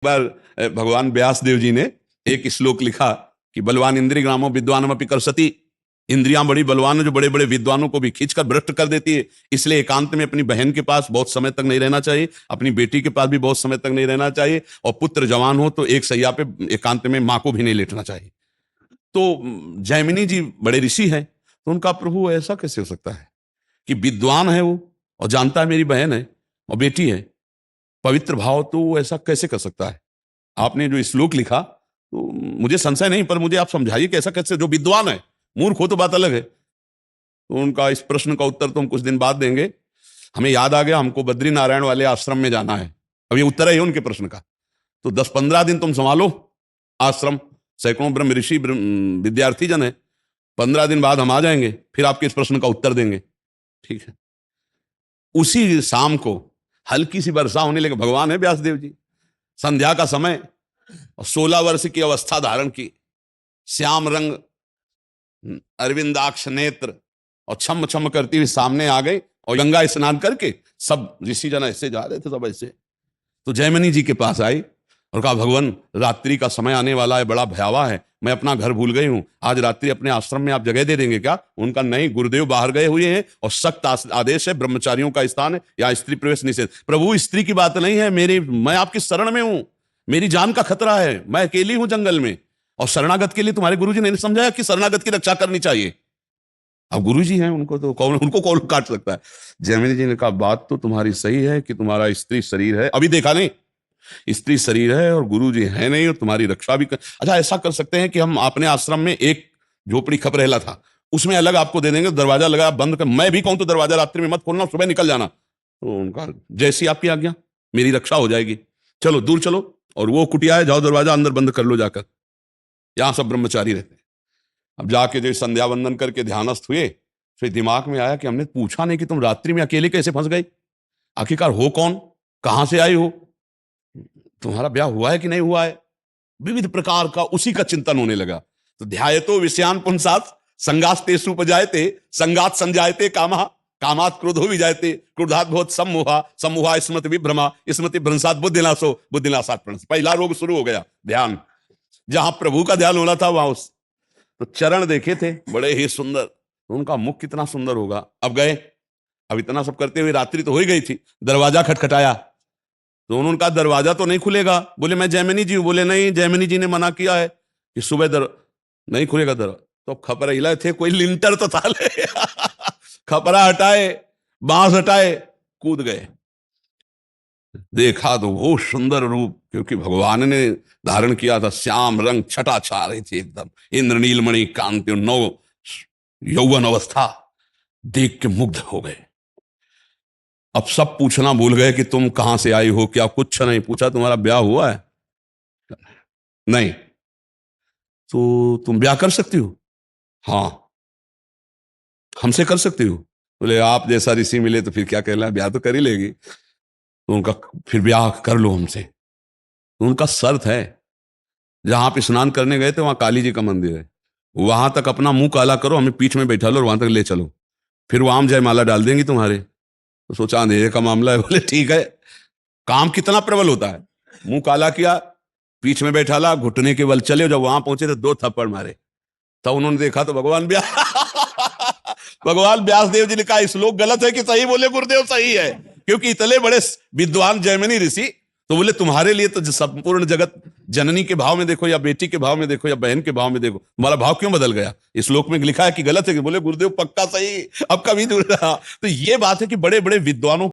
बार भगवान व्यास देव जी ने एक श्लोक लिखा कि बलवान इंद्रिय ग्रामो विद्वानमपि कर्षति। इंद्रियां बड़ी बलवान है जो बड़े बड़े विद्वानों को भी खींचकर भ्रष्ट कर देती है। इसलिए एकांत में अपनी बहन के पास बहुत समय तक नहीं रहना चाहिए, अपनी बेटी के पास भी बहुत समय तक नहीं रहना चाहिए, और पुत्र जवान हो तो एक सैया पे एकांत में मां को भी नहीं लेटना चाहिए। तो जैमिनी जी बड़े ऋषि हैं, तो उनका प्रभु ऐसा कैसे हो सकता है कि विद्वान है वो और जानता है मेरी बहन है और बेटी है, पवित्र भाव, तो वो ऐसा कैसे कर सकता है? आपने जो श्लोक लिखा तो मुझे संशय नहीं, पर मुझे आप समझाइए कि ऐसा कैसे, जो विद्वान है, मूर्ख हो तो बात अलग है। तो उनका इस प्रश्न का उत्तर तो हम कुछ दिन बाद देंगे। हमें याद आ गया हमको बद्री नारायण वाले आश्रम में जाना है। अब ये उत्तर है उनके प्रश्न का। तो 10-15 दिन तुम संभालो आश्रम, सैकड़ों ब्रह्म ऋषि विद्यार्थी जन है, 15 दिन बाद हम आ जाएंगे, फिर आपके इस प्रश्न का उत्तर देंगे, ठीक है? उसी शाम को हल्की सी वर्षा होने लगी। भगवान है व्यासदेव जी, संध्या का समय, और 16 वर्ष की अवस्था धारण की, श्याम रंग, अरविंदाक्ष नेत्र, और छम छम करती हुई सामने आ गई, और गंगा स्नान करके सब ऋषि जन ऐसे जा रहे थे, सब ऐसे। तो जैमिनी जी के पास आई और कहा, भगवान रात्रि का समय आने वाला है, बड़ा भयावह है, मैं अपना घर भूल गई हूं, आज रात्रि अपने आश्रम में आप जगह दे देंगे क्या? उनका नहीं, गुरुदेव बाहर गए हुए हैं और सख्त आदेश है, ब्रह्मचारियों का स्थान है, यहाँ स्त्री प्रवेश निषेध। प्रभु स्त्री की बात नहीं है, मैं आपकी शरण में हूं, मेरी जान का खतरा है, मैं अकेली हूं जंगल में, और शरणागत के लिए तुम्हारे गुरुजी ने समझाया कि शरणागत की रक्षा करनी चाहिए। अब गुरुजी हैं, उनको कौन काट सकता है? जैमिनी जी ने कहा, बात तो तुम्हारी सही है कि तुम्हारा स्त्री शरीर है, अभी देखा नहीं, स्त्री शरीर है और गुरु जी है नहीं, और तुम्हारी रक्षा भी अच्छा, ऐसा कर सकते हैं कि हम अपने आश्रम में एक झोपड़ी खपरेला था, उसमें अलग आपको दे देंगे, दरवाजा लगा बंद कर, मैं भी कहूं तो दरवाजा रात्रि में मत खोलना, सुबह निकल जाना। तो उनका, जैसी आपकी आज्ञा, मेरी रक्षा हो जाएगी, चलो दूर चलो, और वो कुटिया है, जाओ दरवाजा अंदर बंद कर लो जाकर, यहां सब ब्रह्मचारी रहते हैं। अब जाके जो संध्या वंदन करके ध्यानस्थ हुए, फिर दिमाग में आया कि हमने पूछा नहीं कि तुम रात्रि में अकेले कैसे फंस गई, आखिरकार हो कौन, कहां से आई हो, तुम्हारा ब्याह हुआ है कि नहीं हुआ है, विविध प्रकार का उसी का चिंतन होने लगा। तो ध्यायतो विषयान पुंसात् संगास्तेषु उपजायते संगात् संजायते कामः कामात् क्रोधो विजायते क्रोधात् भवति सम्मोहा सम्मोहा स्मृति विभ्रमा स्मृति भ्रंशात् बुद्धिनाशो बुद्धिनाशात् प्रणश। पहला रोग शुरू हो गया, ध्यान। जहां प्रभु का ध्यान होना था वहां तो चरण देखे थे बड़े ही सुंदर, तो उनका मुख कितना सुंदर होगा। अब गए, अब इतना सब करते हुए रात्रि तो हो ही गई थी, दरवाजा खटखटाया, तो उन्होंने कहा दरवाजा तो नहीं खुलेगा। बोले मैं जैमिनी जी हूं। बोले नहीं, जैमिनी जी ने मना किया है कि सुबह नहीं खुलेगा दरवाजा। तो खपरा हिलाए थे, कोई लिंटर तो था ले खपरा हटाए, बांस हटाए, कूद गए। देखा तो वो सुंदर रूप, क्योंकि भगवान ने धारण किया था, श्याम रंग, छटा छा रही थी एकदम, इंद्रनीलमणि कांति, नव यौवन अवस्था, देख के मुग्ध हो गए। अब सब पूछना भूल गए कि तुम कहां से आई हो, क्या कुछ नहीं पूछा, तुम्हारा ब्याह हुआ है? नहीं। तो तुम ब्याह कर सकती हो? हाँ। हमसे कर सकती हो? बोले आप जैसा ऋषि मिले तो फिर क्या कहना, ब्याह तो कर ही लेगी। तो उनका, फिर ब्याह कर लो हमसे। तो उनका शर्त है, जहां आप स्नान करने गए थे वहां काली जी का मंदिर है, वहां तक अपना मुंह काला करो, हमें पीठ में बैठा लो और वहां तक ले चलो, फिर वो आम जयमाला डाल देंगी तुम्हारे। तो सोचा अंधेरे का मामला है, बोले ठीक है। काम कितना प्रबल होता है, मुंह काला किया, पीठ में बैठा ला, घुटने के बल चले, जब वहां पहुंचे तो 2 थप्पड़ मारे। तब उन्होंने देखा तो भगवान व्यास देव जी ने कहा, श्लोक गलत है कि सही? बोले गुरुदेव सही है, क्योंकि इतने बड़े विद्वान जैमिनी ऋषि, तो बोले तुम्हारे लिए तो संपूर्ण जगत, जननी के भाव में देखो या बेटी के भाव में देखो या बहन के भाव में देखो, तुम्हारा भाव क्यों बदल गया? इस श्लोक में लिखा है कि गलत है कि? बोले गुरुदेव पक्का सही, अब कभी दूर रहा। तो ये बात है कि बड़े बड़े विद्वानों